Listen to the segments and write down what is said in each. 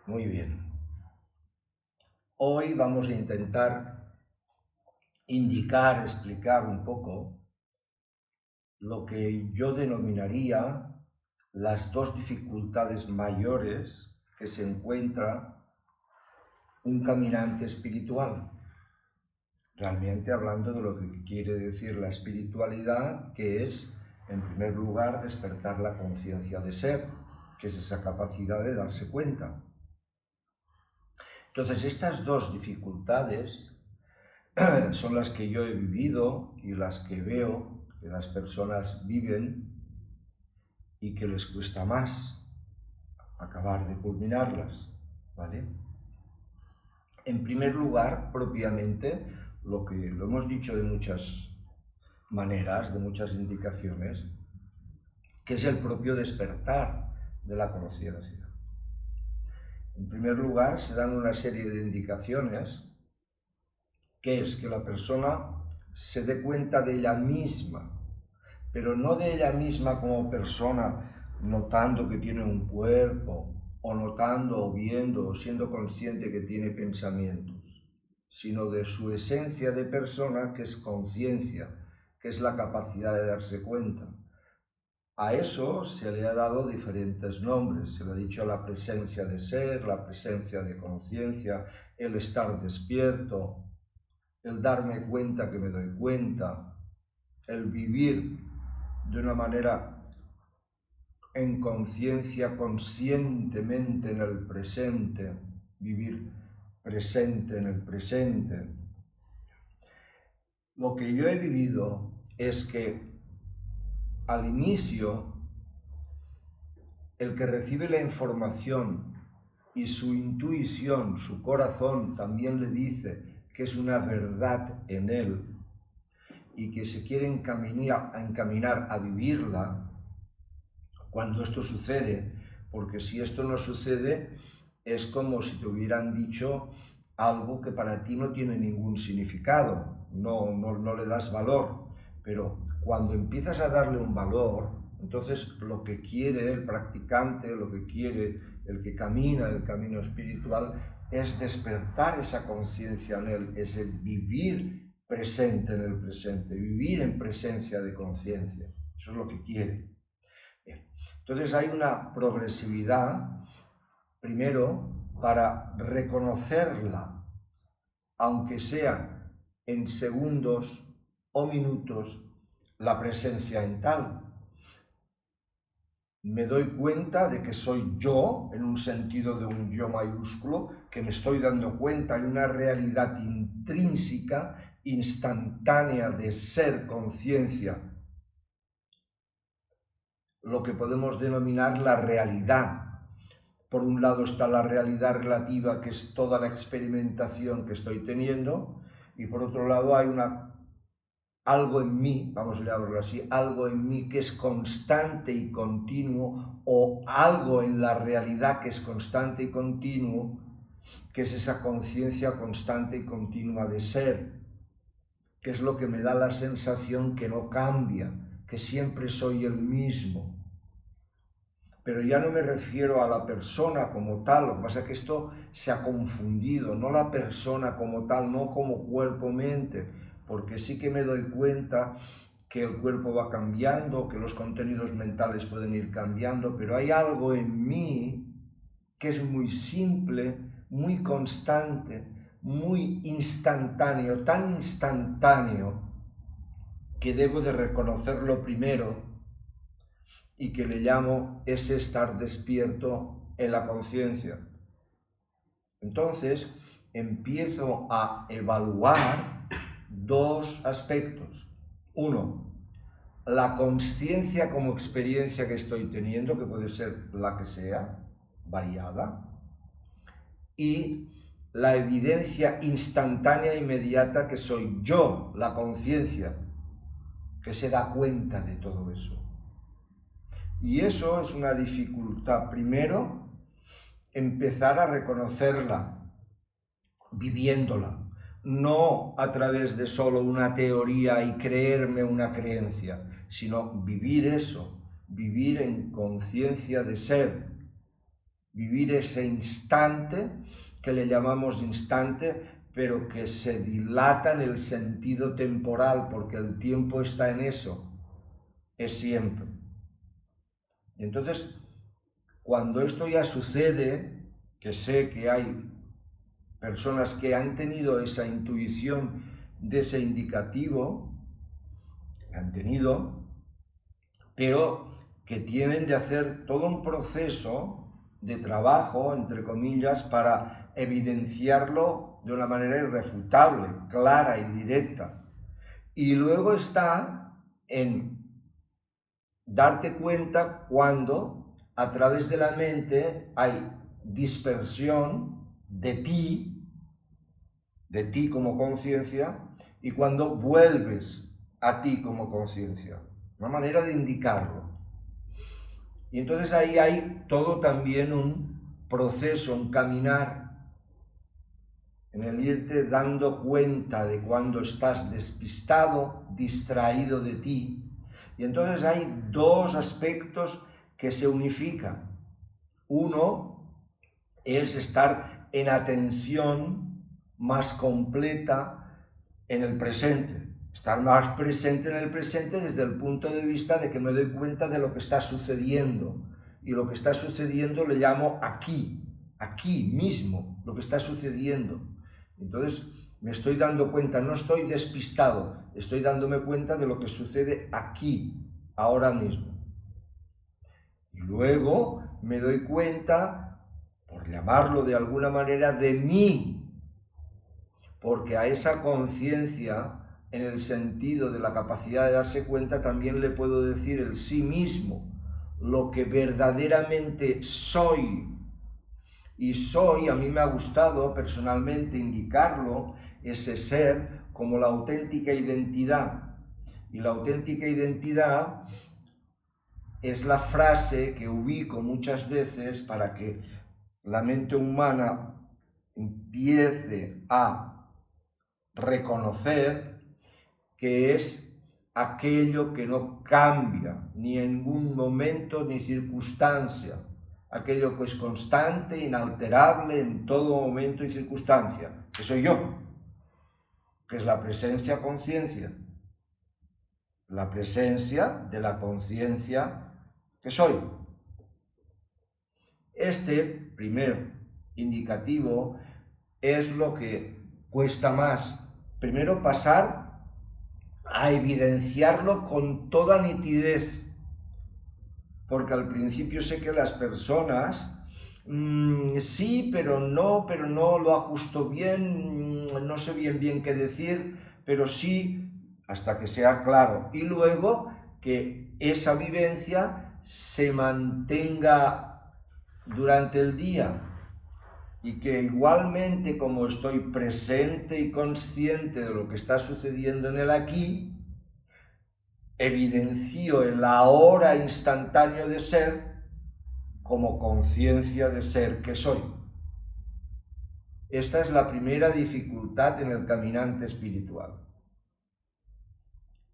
Muy bien. Hoy vamos a intentar indicar, explicar un poco lo que yo denominaría las dos dificultades mayores que se encuentra un caminante espiritual. Realmente hablando de lo que quiere decir la espiritualidad, que es, en primer lugar, despertar la conciencia de ser, que es esa capacidad de darse cuenta. Entonces, estas dos dificultades son las que yo he vivido y las que veo que las personas viven y que les cuesta más acabar de culminarlas, ¿vale? En primer lugar, propiamente, lo hemos dicho de muchas maneras, de muchas indicaciones, que es el propio despertar de la conciencia. En primer lugar, se dan una serie de indicaciones, que es que la persona se dé cuenta de ella misma, pero no de ella misma como persona, notando que tiene un cuerpo, o notando, o viendo, o siendo consciente que tiene pensamientos, sino de su esencia de persona, que es conciencia, que es la capacidad de darse cuenta. A eso se le ha dado diferentes nombres, se le ha dicho la presencia de ser, la presencia de conciencia, el estar despierto, el darme cuenta que me doy cuenta, el vivir de una manera en conciencia, conscientemente en el presente, vivir presente en el presente. Lo que yo he vivido es que al inicio, el que recibe la información y su intuición, su corazón también le dice que es una verdad en él y que se quiere encaminar a vivirla, cuando esto sucede, porque si esto no sucede, es como si te hubieran dicho algo que para ti no tiene ningún significado, no le das valor, pero cuando empiezas a darle un valor, entonces lo que quiere el practicante, lo que quiere el que camina el camino espiritual, es despertar esa conciencia en él, es el vivir presente en el presente, vivir en presencia de conciencia. Eso es lo que quiere. Entonces hay una progresividad, primero, para reconocerla, aunque sea en segundos o minutos, la presencia en tal. Me doy cuenta de que soy yo, en un sentido de un yo mayúsculo, que me estoy dando cuenta de una realidad intrínseca, instantánea de ser conciencia, lo que podemos denominar la realidad. Por un lado está la realidad relativa, que es toda la experimentación que estoy teniendo, y por otro lado hay algo en mí, vamos a llamarlo así, algo en mí que es constante y continuo, o algo en la realidad que es constante y continuo, que es esa conciencia constante y continua de ser, que es lo que me da la sensación que no cambia, que siempre soy el mismo. Pero ya no me refiero a la persona como tal, lo que pasa es que esto se ha confundido, no la persona como tal, no como cuerpo-mente, porque sí que me doy cuenta que el cuerpo va cambiando, que los contenidos mentales pueden ir cambiando, pero hay algo en mí que es muy simple, muy constante, muy instantáneo, tan instantáneo que debo de reconocerlo primero, y que le llamo ese estar despierto en la conciencia. Entonces, empiezo a evaluar dos aspectos. Uno, la conciencia como experiencia que estoy teniendo, que puede ser la que sea, variada, y la evidencia instantánea e inmediata que soy yo, la conciencia, que se da cuenta de todo eso. Y eso es una dificultad. Primero, empezar a reconocerla, viviéndola, no a través de solo una teoría y creerme una creencia, sino vivir eso, vivir en conciencia de ser, vivir ese instante que le llamamos instante, pero que se dilata en el sentido temporal, porque el tiempo está en eso, es siempre. Entonces, cuando esto ya sucede, que sé que hay personas que han tenido esa intuición de ese indicativo, han tenido, pero que tienen de hacer todo un proceso de trabajo, entre comillas, para evidenciarlo de una manera irrefutable, clara y directa. Y luego está en darte cuenta cuando a través de la mente hay dispersión de ti como conciencia, y cuando vuelves a ti como conciencia. Una manera de indicarlo. Y entonces ahí hay todo también un proceso, un caminar, en el irte dando cuenta de cuando estás despistado, distraído de ti. Y entonces hay dos aspectos que se unifican. Uno es estar en atención más completa en el presente. Estar más presente en el presente desde el punto de vista de que me doy cuenta de lo que está sucediendo. Y lo que está sucediendo le llamo aquí mismo, lo que está sucediendo. Entonces me estoy dando cuenta, no estoy despistado, estoy dándome cuenta de lo que sucede aquí, ahora mismo. Y luego me doy cuenta, por llamarlo de alguna manera, de mí, porque a esa conciencia, en el sentido de la capacidad de darse cuenta, también le puedo decir el sí mismo, lo que verdaderamente soy. Y soy, a mí me ha gustado personalmente indicarlo, ese ser como la auténtica identidad. Y la auténtica identidad es la frase que ubico muchas veces para que la mente humana empiece a reconocer que es aquello que no cambia ni en ningún momento ni circunstancia, aquello que es constante, inalterable en todo momento y circunstancia, que soy yo, que es la presencia-conciencia, la presencia de la conciencia que soy. Este primer indicativo es lo que cuesta más. Primero pasar a evidenciarlo con toda nitidez, porque al principio sé que las personas sí, pero no lo ajusto bien, no sé bien qué decir, pero sí, hasta que sea claro. Y luego que esa vivencia se mantenga durante el día, y que igualmente, como estoy presente y consciente de lo que está sucediendo en el aquí, evidencio el ahora instantáneo de ser como conciencia de ser que soy. Esta es la primera dificultad en el caminante espiritual.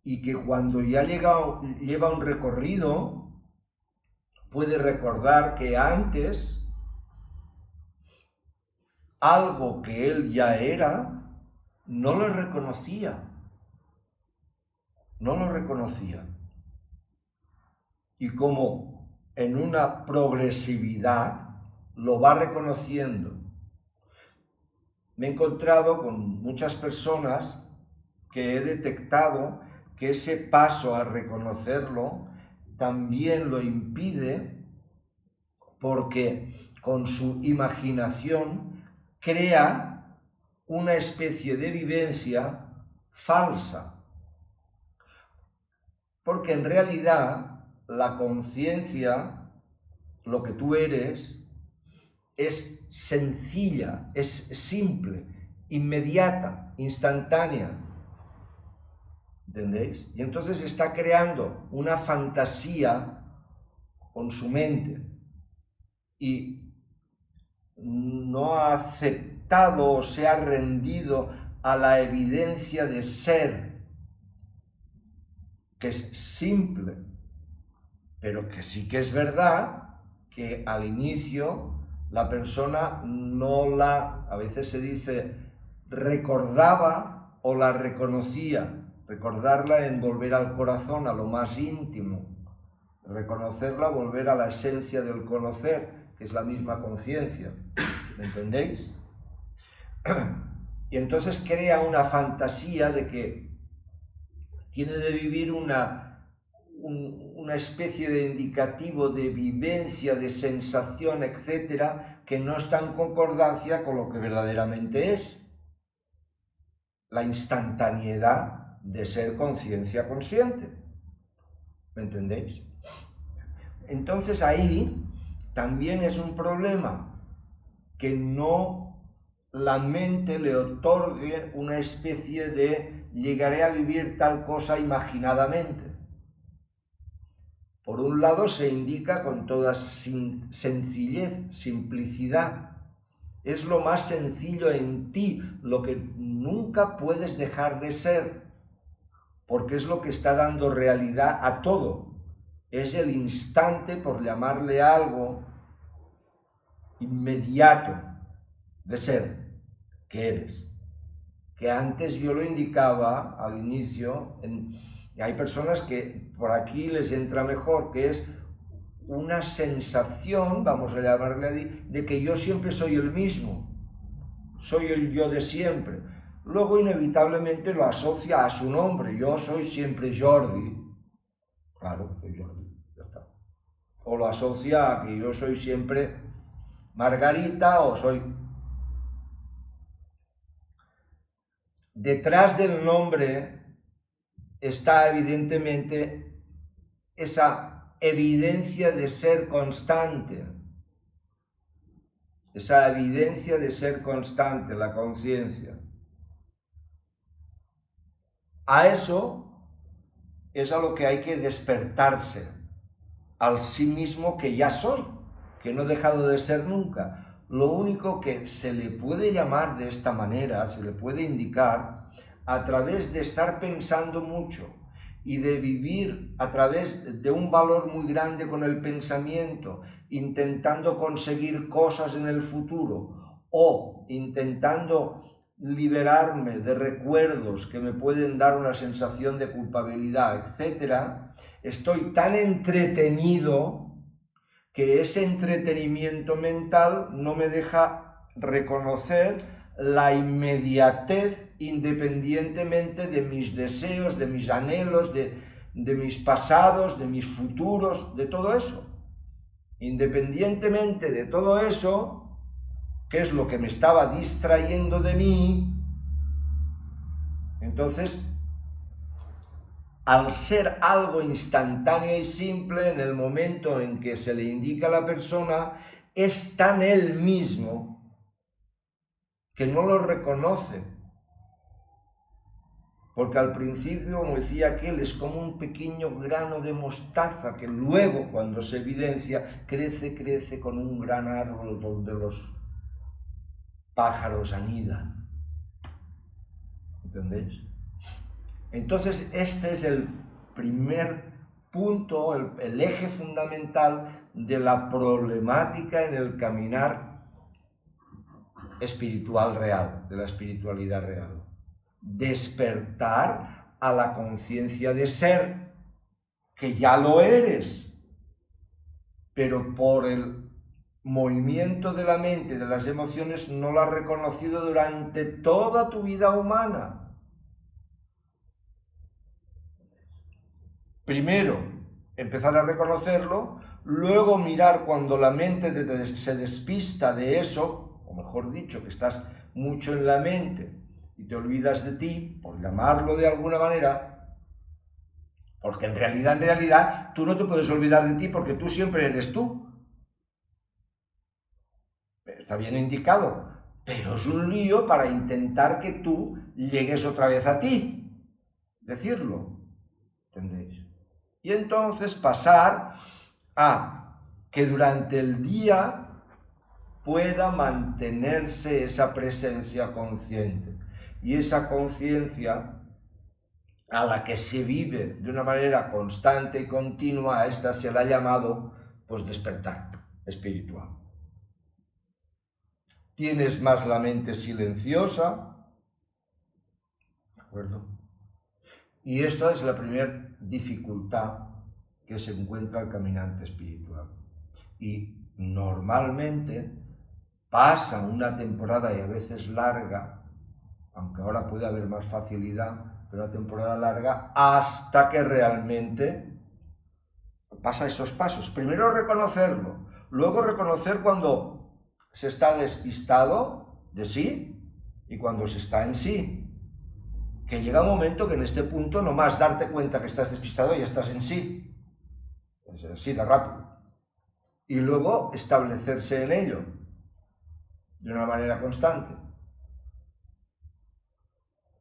Y que cuando ya lleva un recorrido, puede recordar que antes algo que él ya era, no lo reconocía. Y como en una progresividad lo va reconociendo. Me he encontrado con muchas personas que he detectado que ese paso a reconocerlo también lo impide, porque con su imaginación crea una especie de vivencia falsa. Porque en realidad la conciencia, lo que tú eres, es sencilla, es simple, inmediata, instantánea. ¿Entendéis? Y entonces está creando una fantasía con su mente y no ha aceptado o se ha rendido a la evidencia de ser, que es simple, pero que sí que es verdad que al inicio la persona a veces se dice, recordaba o la reconocía. Recordarla en volver al corazón, a lo más íntimo. Reconocerla, volver a la esencia del conocer, que es la misma conciencia. ¿Me entendéis? Y entonces crea una fantasía de que tiene de vivir una especie de indicativo de vivencia, de sensación, etcétera, que no está en concordancia con lo que verdaderamente es la instantaneidad de ser conciencia consciente. ¿Me entendéis? Entonces ahí también es un problema que no la mente le otorgue una especie de llegaré a vivir tal cosa imaginadamente. Por un lado se indica con toda sencillez, simplicidad. Es lo más sencillo en ti, lo que nunca puedes dejar de ser, porque es lo que está dando realidad a todo. Es el instante, por llamarle algo, inmediato de ser, que eres. Que antes yo lo indicaba al inicio, hay personas que por aquí les entra mejor, que es una sensación, vamos a llamarle así, de que yo siempre soy el mismo, soy el yo de siempre. Luego inevitablemente lo asocia a su nombre, yo soy siempre Jordi, claro, soy Jordi, ya está. O lo asocia a que yo soy siempre Margarita o soy... Detrás del nombre está evidentemente esa evidencia de ser constante, esa evidencia de ser constante, la conciencia. A eso es a lo que hay que despertarse, al sí mismo que ya soy, que no he dejado de ser nunca. Lo único que se le puede llamar de esta manera, se le puede indicar a través de estar pensando mucho y de vivir a través de un valor muy grande con el pensamiento, intentando conseguir cosas en el futuro o intentando liberarme de recuerdos que me pueden dar una sensación de culpabilidad, etc. Estoy tan entretenido que ese entretenimiento mental no me deja reconocer la inmediatez independientemente de mis deseos, de mis anhelos, de mis pasados, de mis futuros, de todo eso. Independientemente de todo eso, que es lo que me estaba distrayendo de mí, entonces, al ser algo instantáneo y simple, en el momento en que se le indica a la persona, es tan él mismo que no lo reconoce. Porque al principio, como decía aquel, es como un pequeño grano de mostaza que luego, cuando se evidencia, crece con un gran árbol donde los pájaros anidan. ¿Entendéis? Entonces, este es el primer punto, el eje fundamental de la problemática en el caminar espiritual real, de la espiritualidad real. Despertar a la conciencia de ser, que ya lo eres, pero por el movimiento de la mente, de las emociones, no lo has reconocido durante toda tu vida humana. Primero, empezar a reconocerlo, luego mirar cuando la mente se despista de eso, o mejor dicho, que estás mucho en la mente y te olvidas de ti, por llamarlo de alguna manera, porque en realidad, tú no te puedes olvidar de ti porque tú siempre eres tú. Está bien indicado, pero es un lío para intentar que tú llegues otra vez a ti, decirlo, ¿entendéis? Y entonces pasar a que durante el día pueda mantenerse esa presencia consciente. Y esa conciencia a la que se vive de una manera constante y continua, a esta se la ha llamado pues despertar espiritual. tienes más la mente silenciosa, ¿de acuerdo? Y esto es la primera dificultad que se encuentra el caminante espiritual. Y normalmente pasa una temporada, y a veces larga, aunque ahora puede haber más facilidad, pero una temporada larga, hasta que realmente pasa esos pasos. Primero reconocerlo, luego reconocer cuando se está despistado de sí y cuando se está en sí. Que llega un momento que en este punto nomás darte cuenta que estás despistado y ya estás en sí. Es así de rápido. Y luego establecerse en ello de una manera constante.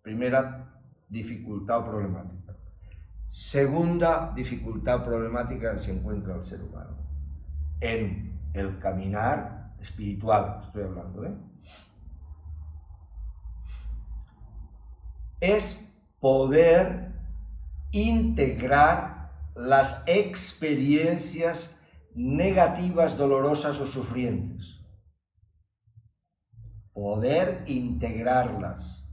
Primera dificultad o problemática. Segunda dificultad o problemática que se encuentra el ser humano. En el caminar espiritual, estoy hablando, es poder integrar las experiencias negativas, dolorosas o sufrientes. Poder integrarlas,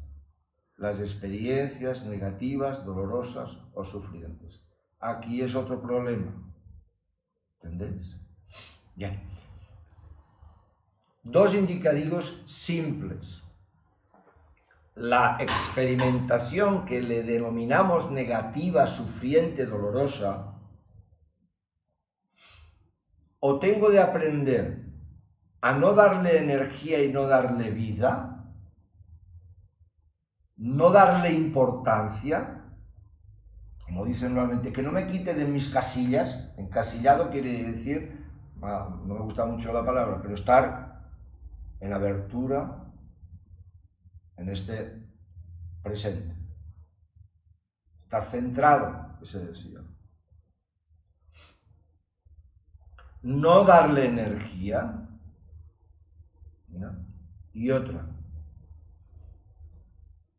las experiencias negativas, dolorosas o sufrientes. Aquí es otro problema. ¿Entendéis? Bien. Dos indicativos simples. La experimentación que le denominamos negativa, sufriente, dolorosa, o tengo de aprender a no darle energía y no darle vida, no darle importancia, como dicen normalmente, que no me quite de mis casillas. Encasillado quiere decir, no me gusta mucho la palabra, pero estar en abertura en este presente. Estar centrado, que se decía. No darle energía. ¿No? Y otra.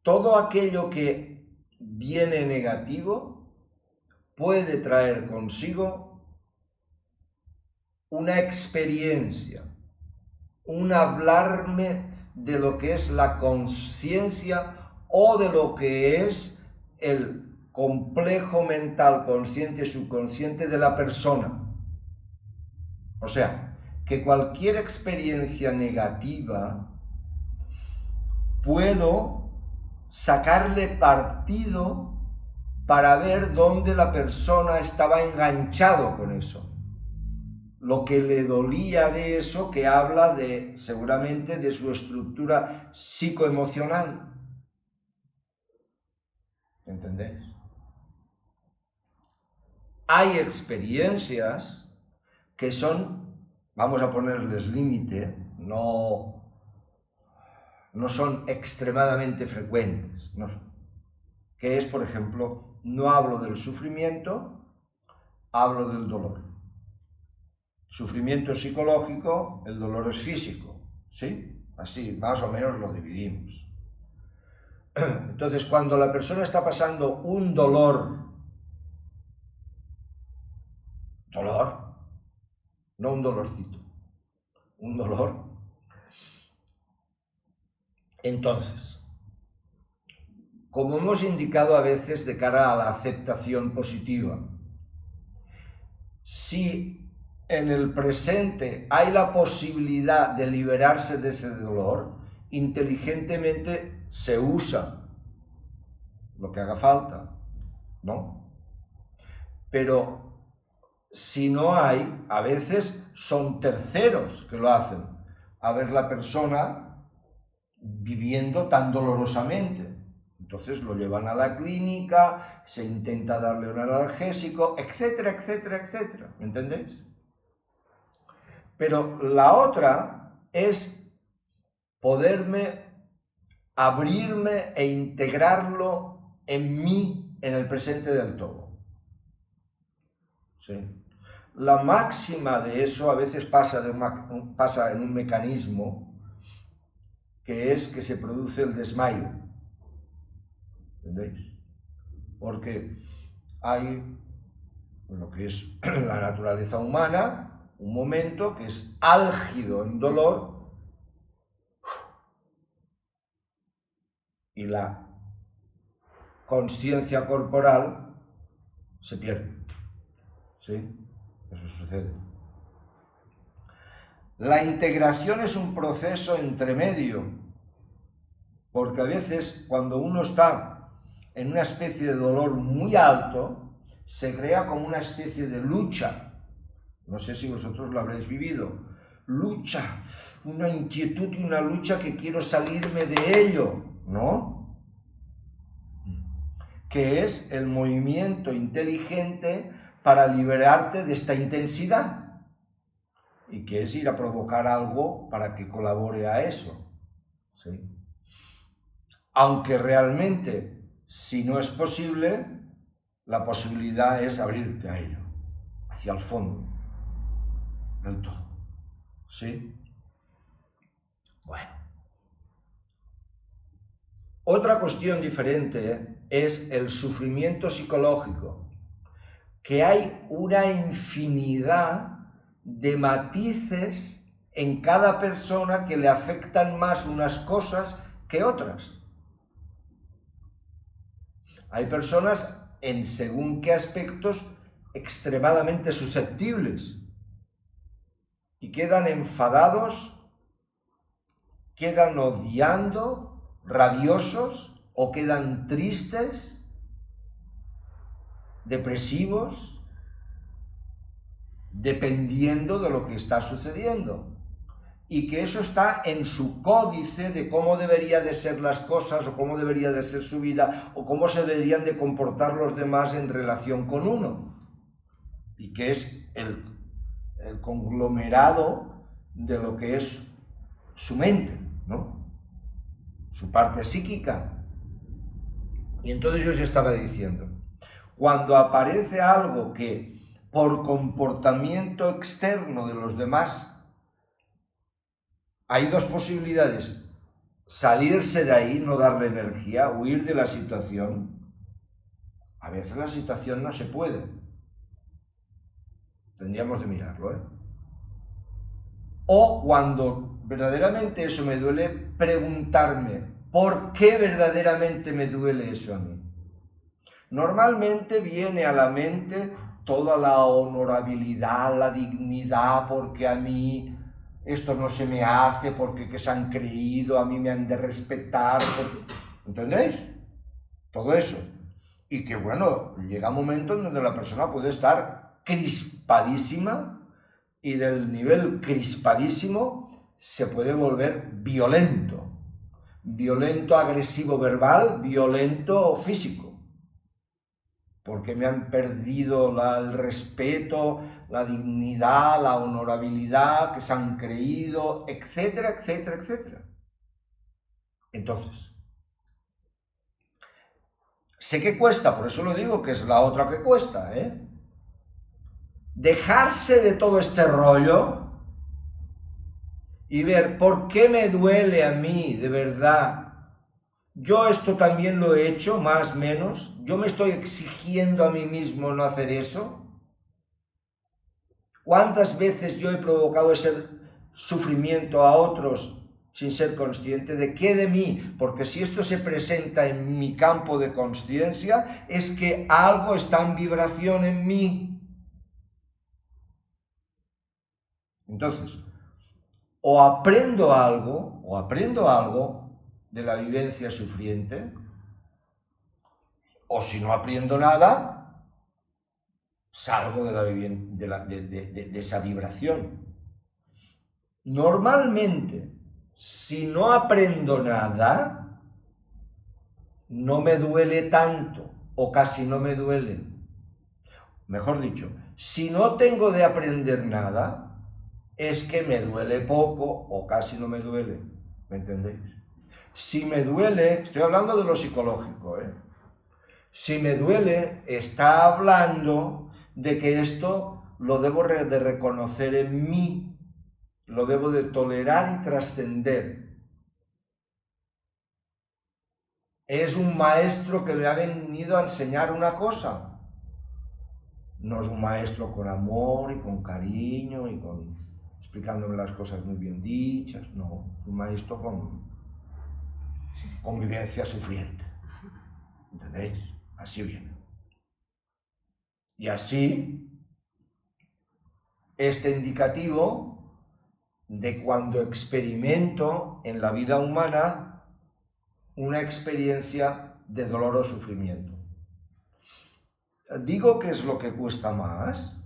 Todo aquello que viene negativo puede traer consigo una experiencia, un hablarme de lo que es la conciencia o de lo que es el complejo mental consciente y subconsciente de la persona. O sea, que cualquier experiencia negativa puedo sacarle partido para ver dónde la persona estaba enganchado con eso. Lo que le dolía de eso, que habla de, seguramente, de su estructura psicoemocional. ¿Entendéis? Hay experiencias que son, vamos a ponerles límite, no son extremadamente frecuentes, ¿no? Que es, por ejemplo, no hablo del sufrimiento, hablo del dolor. Sufrimiento psicológico, el dolor es físico, ¿sí? Así, más o menos lo dividimos. Entonces, cuando la persona está pasando un dolor, no un dolorcito, un dolor, entonces, como hemos indicado a veces de cara a la aceptación positiva, si en el presente hay la posibilidad de liberarse de ese dolor, inteligentemente se usa lo que haga falta, ¿no? Pero si no hay, a veces son terceros que lo hacen, a ver la persona viviendo tan dolorosamente. Entonces lo llevan a la clínica, se intenta darle un analgésico, etcétera, etcétera, etcétera. ¿Me entendéis? Pero la otra es poderme abrirme e integrarlo en mí, en el presente del todo. ¿Sí? La máxima de eso a veces pasa en un mecanismo que es que se produce el desmayo. ¿Entendéis? Porque hay lo que es la naturaleza humana, un momento que es álgido en dolor y la consciencia corporal se pierde. ¿Sí? Eso sucede. La integración es un proceso entremedio, porque a veces cuando uno está en una especie de dolor muy alto, se crea como una especie de lucha. No sé si vosotros lo habréis vivido. Lucha, una inquietud y una lucha que quiero salirme de ello, ¿no? Que es el movimiento inteligente para liberarte de esta intensidad, y que es ir a provocar algo para que colabore a eso, ¿sí? Aunque realmente, si no es posible, la posibilidad es abrirte a ello, hacia el fondo del todo, ¿sí? Bueno. Otra cuestión diferente es el sufrimiento psicológico, que hay una infinidad de matices en cada persona que le afectan más unas cosas que otras. Hay personas en según qué aspectos extremadamente susceptibles y quedan enfadados, quedan odiando, rabiosos o quedan tristes, depresivos, dependiendo de lo que está sucediendo. Y que eso está en su códice de cómo deberían de ser las cosas, o cómo debería de ser su vida, o cómo se deberían de comportar los demás en relación con uno. Y que es el conglomerado de lo que es su mente, ¿no? Su parte psíquica. Y entonces yo os estaba diciendo, cuando aparece algo que por comportamiento externo de los demás, hay dos posibilidades: salirse de ahí, no darle energía, huir de la situación. A veces la situación no se puede. Tendríamos de mirarlo, ¿eh? O cuando verdaderamente eso me duele, preguntarme, ¿por qué verdaderamente me duele eso a mí? Normalmente viene a la mente toda la honorabilidad, la dignidad, porque a mí esto no se me hace, porque que se han creído, a mí me han de respetar, ¿entendéis? Todo eso. Y que bueno, llega un momento en donde la persona puede estar crispadísima, y del nivel crispadísimo se puede volver violento. Violento, agresivo verbal, violento físico. Porque me han perdido el respeto, la dignidad, la honorabilidad, que se han creído, etcétera, etcétera, etcétera. Entonces, sé que cuesta, por eso lo digo, que es la otra que cuesta, ¿eh? Dejarse de todo este rollo y ver por qué me duele a mí, de verdad. Yo esto también lo he hecho, más o menos. Yo me estoy exigiendo a mí mismo no hacer eso. ¿Cuántas veces yo he provocado ese sufrimiento a otros sin ser consciente? ¿De qué de mí? Porque si esto se presenta en mi campo de conciencia, es que algo está en vibración en mí. Entonces, o aprendo algo de la vivencia sufriente, o si no aprendo nada, salgo de esa vibración. Normalmente, si no aprendo nada, no me duele tanto, o casi no me duele. Mejor dicho, si no tengo de aprender nada, es que me duele poco o casi no me duele. ¿Me entendéis? Si me duele, estoy hablando de lo psicológico, ¿eh? Si me duele, está hablando de que esto lo debo de reconocer en mí, lo debo de tolerar y trascender. Es un maestro que me ha venido a enseñar una cosa. No es un maestro con amor y con cariño y explicándome las cosas muy bien dichas, no, es un maestro con convivencia sufriente. ¿Entendéis? Así viene. Y así, este indicativo de cuando experimento en la vida humana una experiencia de dolor o sufrimiento. Digo que es lo que cuesta más,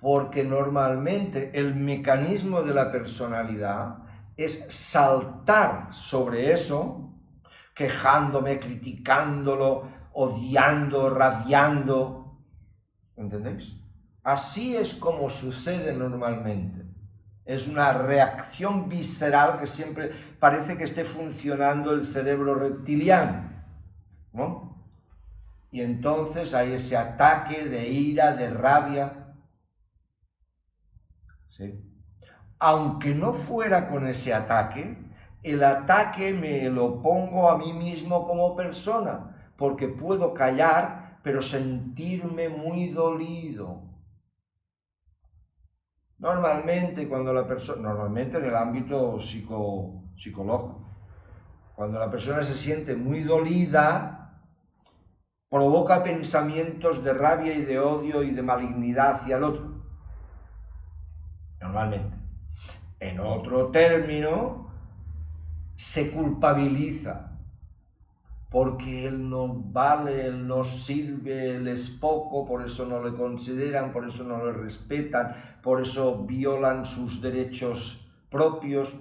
porque normalmente el mecanismo de la personalidad es saltar sobre eso, quejándome, criticándolo, odiando, rabiando. ¿Entendéis? Así es como sucede normalmente. Es una reacción visceral que siempre parece que esté funcionando el cerebro reptiliano, ¿no? Y entonces hay ese ataque de ira, de rabia. ¿Sí? Aunque no fuera con ese ataque, el ataque me lo pongo a mí mismo como persona, porque puedo callar, pero sentirme muy dolido. Normalmente en el ámbito psicológico, cuando la persona se siente muy dolida, provoca pensamientos de rabia y de odio y de malignidad hacia el otro. Normalmente. En otro término, se culpabiliza porque él no vale, él no sirve, él es poco, por eso no le consideran, por eso no le respetan, por eso violan sus derechos propios,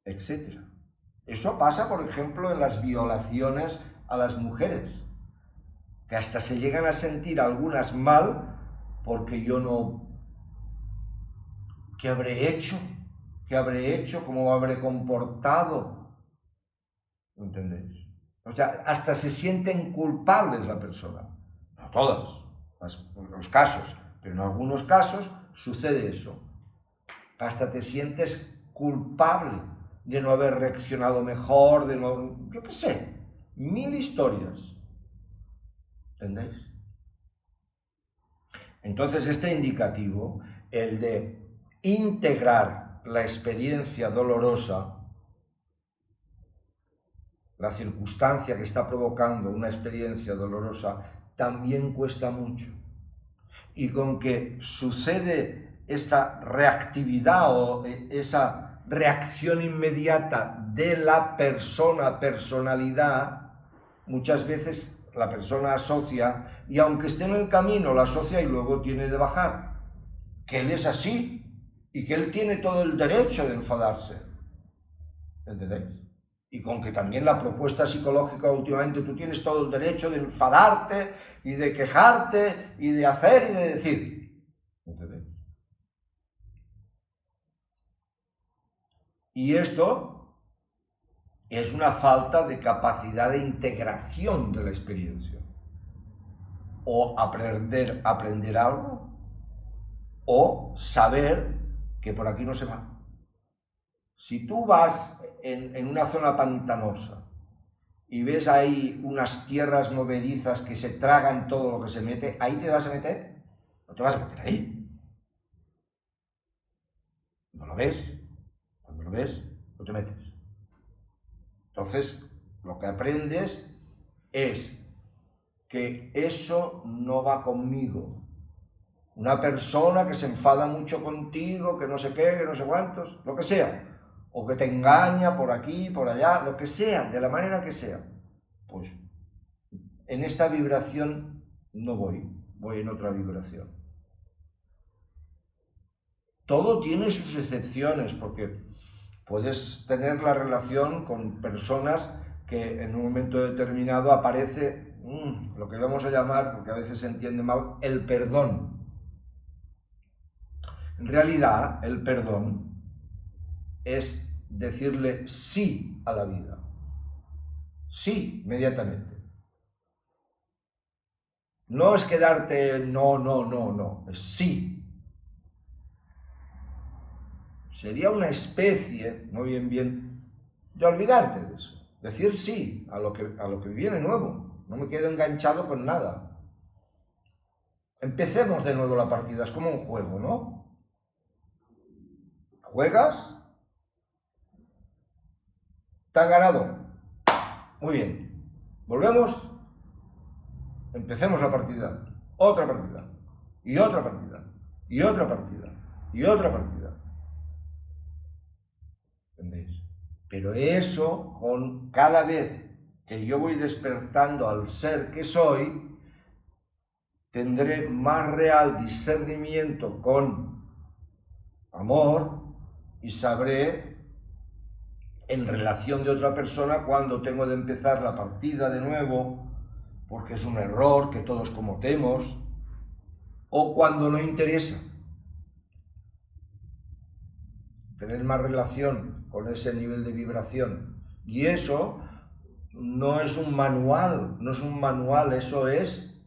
etc. Eso pasa, por ejemplo, en las violaciones a las mujeres, que hasta se llegan a sentir algunas mal porque yo no... ¿Qué habré hecho? ¿Qué habré hecho? ¿Cómo me habré comportado? ¿Entendéis? O sea, hasta se sienten culpables la persona. No todos los casos, pero en algunos casos sucede eso. Hasta te sientes culpable de no haber reaccionado mejor, de no... yo qué sé, 1000 historias. ¿Entendéis? Entonces este indicativo, el de integrar la experiencia dolorosa, la circunstancia que está provocando una experiencia dolorosa, también cuesta mucho. Y con que sucede esa reactividad o esa reacción inmediata de la personalidad, muchas veces la persona asocia, y aunque esté en el camino, la asocia y luego tiene de bajar, que él es así y que él tiene todo el derecho de enfadarse. ¿Entendéis? Y con que también la propuesta psicológica últimamente, tú tienes todo el derecho de enfadarte y de quejarte y de hacer y de decir. ¿Entendéis? Y esto es una falta de capacidad de integración de la experiencia. O aprender algo, o saber que por aquí no se va. Si tú vas en una zona pantanosa y ves ahí unas tierras movedizas que se tragan todo lo que se mete, ¿ahí te vas a meter? No te vas a meter ahí. ¿No lo ves? Cuando lo ves, no te metes. Entonces, lo que aprendes es que eso no va conmigo. Una persona que se enfada mucho contigo, que no sé qué, que no sé cuántos, lo que sea, o que te engaña por aquí, por allá, lo que sea, de la manera que sea, pues en esta vibración no voy en otra vibración. Todo tiene sus excepciones, porque puedes tener la relación con personas que en un momento determinado aparece lo que vamos a llamar, porque a veces se entiende mal, el perdón. En realidad, el perdón es decirle sí a la vida. Sí, inmediatamente. No es quedarte no, es sí. Sería una especie, no bien, de olvidarte de eso. Decir sí a lo que viene nuevo. No me quedo enganchado con nada. Empecemos de nuevo la partida, es como un juego, ¿no? Juegas ¿Te han ganado? Muy bien. ¿Volvemos? Empecemos la partida. Otra partida. Y otra partida. Y otra partida. Y otra partida. ¿Entendéis? Pero eso, con cada vez que yo voy despertando al ser que soy, tendré más real discernimiento con amor y sabré en relación de otra persona cuando tengo de empezar la partida de nuevo, porque es un error que todos cometemos, o cuando no interesa. Tener más relación con ese nivel de vibración. Y eso no es un manual, no es un manual, eso es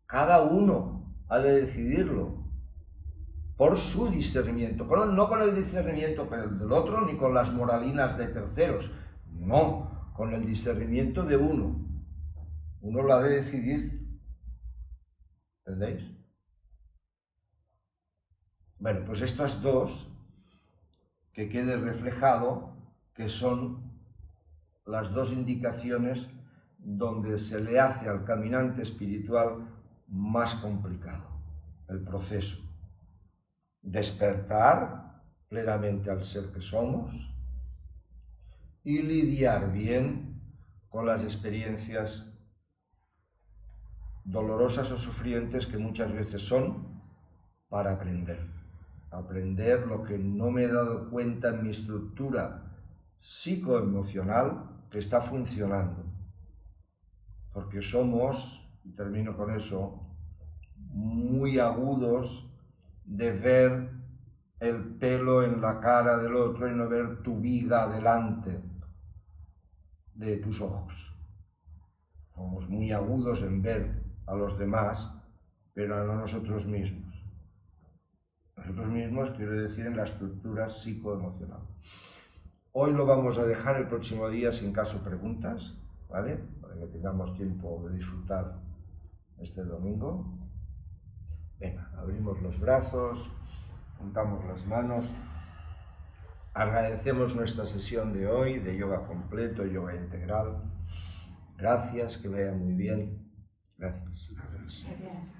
cada uno ha de decidirlo por su discernimiento, no con el discernimiento del otro ni con las moralinas de terceros, no, con el discernimiento de uno. Uno lo ha de decidir. ¿Entendéis? Bueno, pues estas dos, que quede reflejado, que son las dos indicaciones donde se le hace al caminante espiritual más complicado el proceso. Despertar plenamente al ser que somos y lidiar bien con las experiencias dolorosas o sufrientes que muchas veces son para aprender lo que no me he dado cuenta en mi estructura psicoemocional que está funcionando, porque somos, y termino con eso, muy agudos de ver el pelo en la cara del otro y no ver tu viga delante de tus ojos. Somos muy agudos en ver a los demás, pero no a nosotros mismos. Nosotros mismos, quiero decir, en la estructura psicoemocional. Hoy lo vamos a dejar, el próximo día, sin caso preguntas, ¿vale? Para que tengamos tiempo de disfrutar este domingo. Venga, abrimos los brazos, juntamos las manos, agradecemos nuestra sesión de hoy de yoga completo, yoga integral. Gracias, que vaya muy bien. Gracias. Gracias.